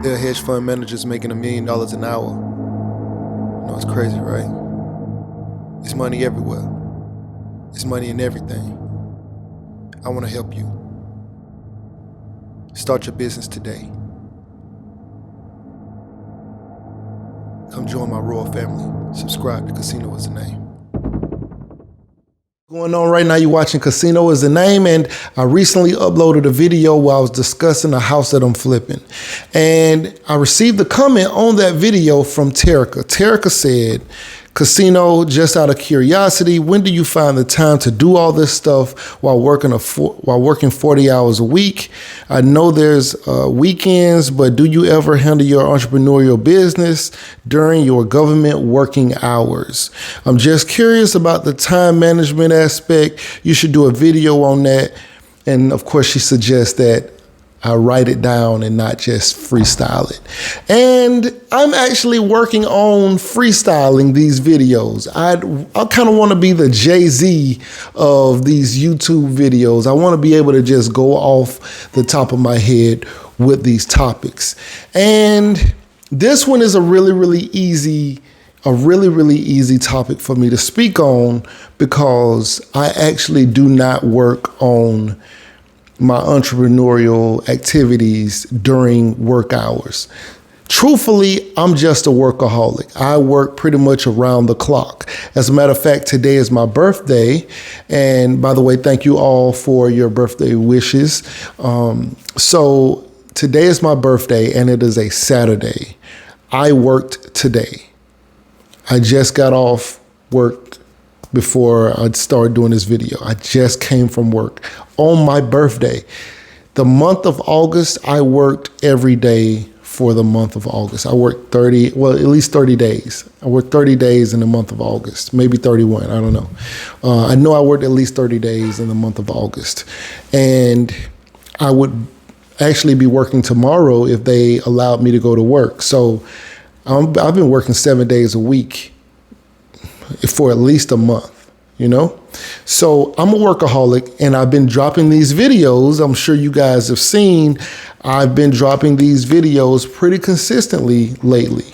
There are hedge fund managers making $1 million an hour. You know, it's crazy, right? It's money everywhere. It's money in everything. I want to help you. Start your business today. Come join my royal family. Subscribe to Casino is the Name. Going on right now, you're watching Casino is the Name, and I recently uploaded a video where I was discussing a house that I'm flipping. And I received a comment on that video from Terica. Terica said, Casino, just out of curiosity, when do you find the time to do all this stuff while working 40 hours a week? I know there's weekends, but do you ever handle your entrepreneurial business during your government working hours? I'm just curious about the time management aspect. You should do a video on that. And of course, she suggests that I write it down and not just freestyle it. And I'm actually working on freestyling these videos. I kind of want to be the Jay-Z of these YouTube videos. I want to be able to just go off the top of my head with these topics. And this one is a really easy topic for me to speak on because I actually do not work on my entrepreneurial activities during work hours. Truthfully, I'm just a workaholic. I work pretty much around the clock. As a matter of fact, today is my birthday. And by the way, thank you all for your birthday wishes. So today is my birthday and it is a Saturday. I worked today. I just got off work before I started doing this video. I just came from work on my birthday. The month of August, I worked every day for the month of August. I worked at least 30 days. I worked 30 days in the month of August, maybe 31, I don't know. I know I worked at least 30 days in the month of August. And I would actually be working tomorrow if they allowed me to go to work. So I've been working 7 days a week for at least a month, you know? So I'm a workaholic and I've been dropping these videos. I'm sure you guys have seen, I've been dropping these videos pretty consistently lately.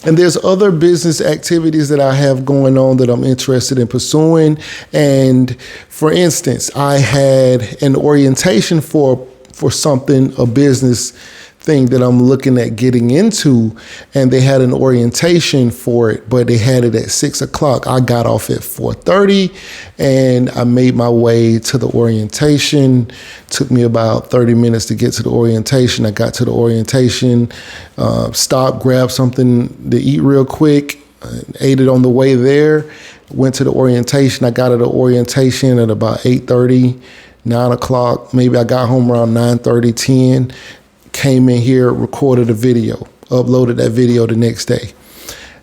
And there's other business activities that I have going on that I'm interested in pursuing. And for instance, I had an orientation for something, a business thing that I'm looking at getting into, and they had an orientation for it, but they had it at 6 o'clock. I got off at 4:30 and I made my way to the orientation. Took me about 30 minutes to get to the orientation. I got to the orientation, stopped, grabbed something to eat real quick, ate it on the way there, went to the orientation. I got to the orientation at about 8:30, 9 o'clock. Maybe I got home around 9:30, 10. Came in here, recorded a video, uploaded that video the next day.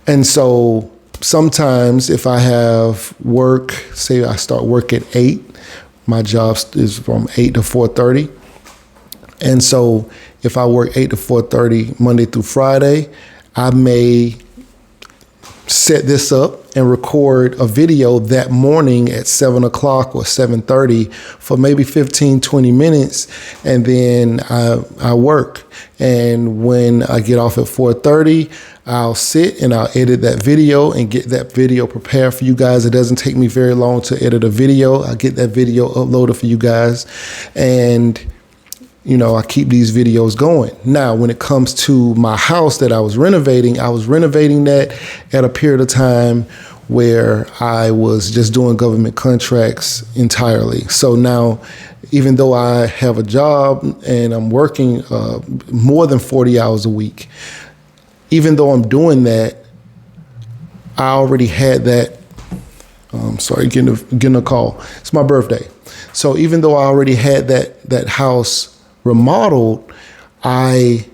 And so sometimes if I have work, say I start work at 8, my job is from 8 to 4:30. And so if I work 8 to 4:30 Monday through Friday, I may set this up and record a video that morning at 7 o'clock or 7:30 for maybe 15, 20 minutes. And then I work. And when I get off at 4:30, I'll sit and I'll edit that video and get that video prepared for you guys. It doesn't take me very long to edit a video. I get that video uploaded for you guys. And you know, I keep these videos going. Now, when it comes to my house that I was renovating that at a period of time where I was just doing government contracts entirely. So now, even though I have a job and I'm working more than 40 hours a week, even though I'm doing that, I already had that. Getting a call. It's my birthday. So even though I already had that house remodeled, I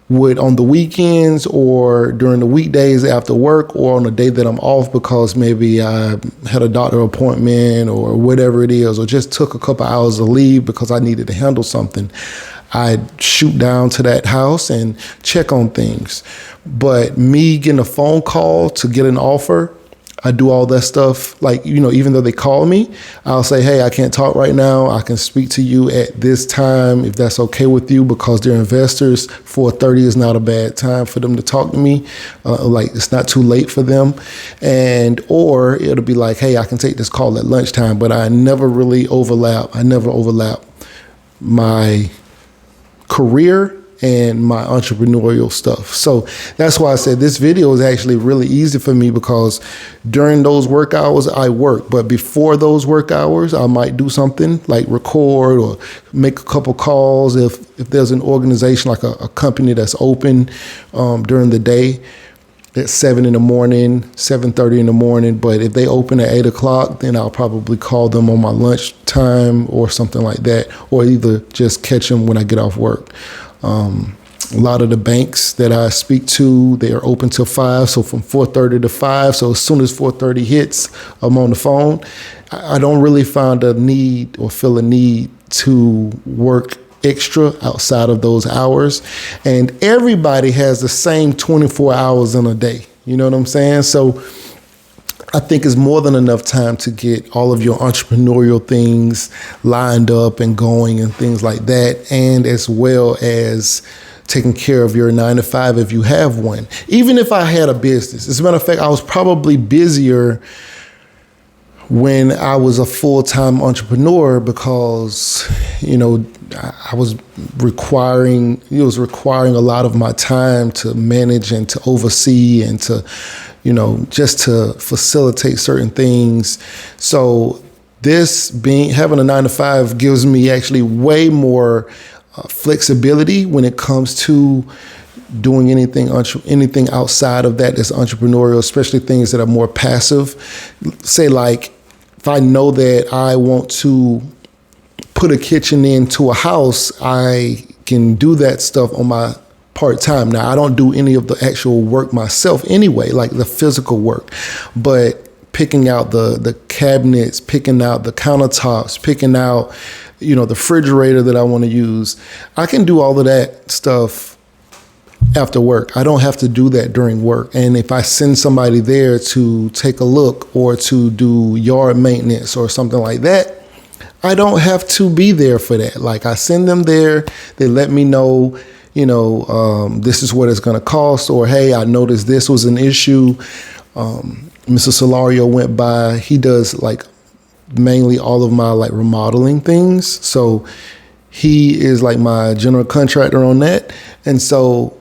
would on the weekends or during the weekdays after work or on a day that I'm off because maybe I had a doctor appointment or whatever it is, or just took a couple hours of leave because I needed to handle something, I'd shoot down to that house and check on things. But me getting a phone call to get an offer, I do all that stuff. Like, even though they call me, I'll say, hey, I can't talk right now. I can speak to you at this time if that's okay with you, because they're investors. 4:30 is not a bad time for them to talk to me. Like, it's not too late for them. Or it'll be like, hey, I can take this call at lunchtime, but I never really overlap. I never overlap my career and my entrepreneurial stuff. So that's why I said this video is actually really easy for me, because during those work hours I work, but before those work hours I might do something like record or make a couple calls if there's an organization like a company that's open during the day at 7 in the morning, 7:30 in the morning. But if they open at 8 o'clock, then I'll probably call them on my lunch time or something like that, or either just catch them when I get off work. A lot of the banks that I speak to, they are open till 5. So from 4:30 to 5. So as soon as 4:30 hits, I'm on the phone. I don't really find a need or feel a need to work extra outside of those hours. And everybody has the same 24 hours in a day. You know what I'm saying? So I think it's more than enough time to get all of your entrepreneurial things lined up and going and things like that, and as well as taking care of your 9 to 5 if you have one. Even if I had a business, as a matter of fact, I was probably busier when I was a full-time entrepreneur, because I was requiring a lot of my time to manage and to oversee and to just to facilitate certain things. So this having a 9 to 5 gives me actually way more flexibility when it comes to doing anything outside of that that's entrepreneurial, especially things that are more passive. Say, like, if I know that I want to put a kitchen into a house, I can do that stuff on my part-time. Now, I don't do any of the actual work myself anyway, like the physical work, but picking out the cabinets, picking out the countertops, picking out, the refrigerator that I want to use, I can do all of that stuff after work. I don't have to do that during work. And if I send somebody there to take a look or to do yard maintenance or something like that, I don't have to be there for that. Like, I send them there, they let me know, this is what it's going to cost, or, hey, I noticed this was an issue. Mr. Solario went by. He does like mainly all of my like remodeling things. So he is like my general contractor on that. And so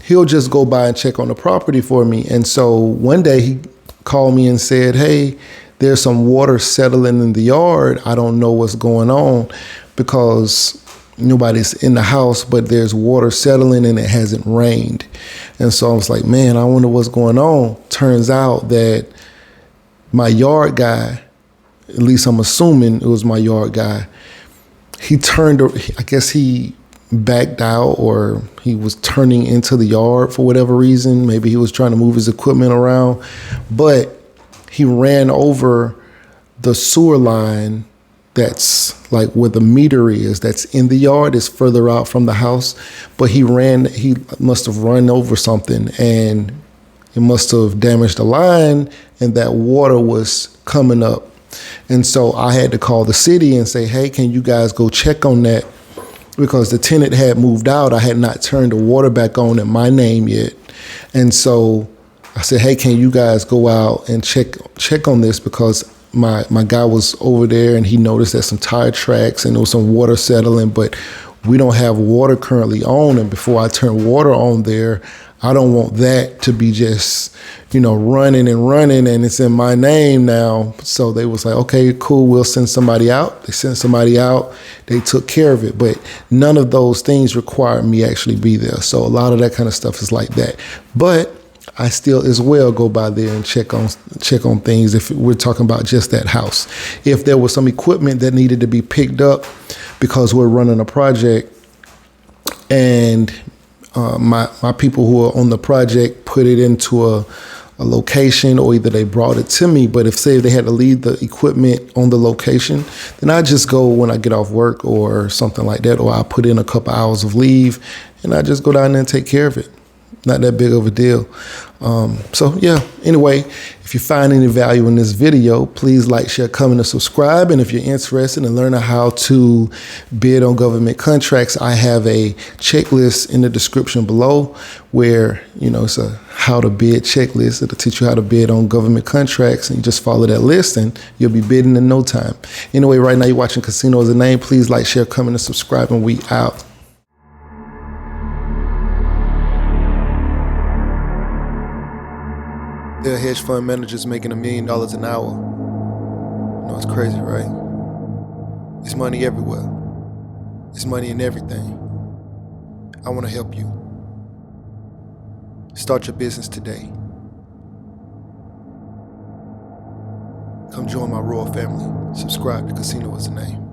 he'll just go by and check on the property for me. And so one day he called me and said, hey, there's some water settling in the yard. I don't know what's going on because nobody's in the house, but there's water settling and it hasn't rained. And so I was like, man, I wonder what's going on. Turns out that my yard guy, at least I'm assuming it was my yard guy, I guess he backed out, or he was turning into the yard for whatever reason. Maybe he was trying to move his equipment around, but he ran over the sewer line that's like where the meter is, that's in the yard, is further out from the house. But he must have run over something and it must have damaged the line, and that water was coming up. And so I had to call the city and say, hey, can you guys go check on that? Because the tenant had moved out. I had not turned the water back on in my name yet. And so I said, hey, can you guys go out and check on this? Because my guy was over there and he noticed that some tire tracks and there was some water settling, but we don't have water currently on. And before I turn water on there, I don't want that to be just, running and it's in my name now. So they was like, okay, cool, we'll send somebody out. They sent somebody out. They took care of it. But none of those things required me actually be there. So a lot of that kind of stuff is like that. But I still as well go by there and check on things if we're talking about just that house. If there was some equipment that needed to be picked up because we're running a project and my people who are on the project put it into a location, or either they brought it to me, but if they had to leave the equipment on the location, then I just go when I get off work or something like that, or I put in a couple hours of leave and I just go down there and take care of it. Not that big of a deal. So yeah, anyway, if you find any value in this video, please like, share, comment, and subscribe. And if you're interested in learning how to bid on government contracts, I have a checklist in the description below where, it's a how to bid checklist. It'll teach you how to bid on government contracts, and you just follow that list and you'll be bidding in no time. Anyway, right now you're watching Casino Is the Name. Please like, share, comment, and subscribe, and we out. There are hedge fund managers making $1 million an hour. It's crazy, right? It's money everywhere. It's money in everything. I want to help you. Start your business today. Come join my royal family. Subscribe to Casino Is the Name.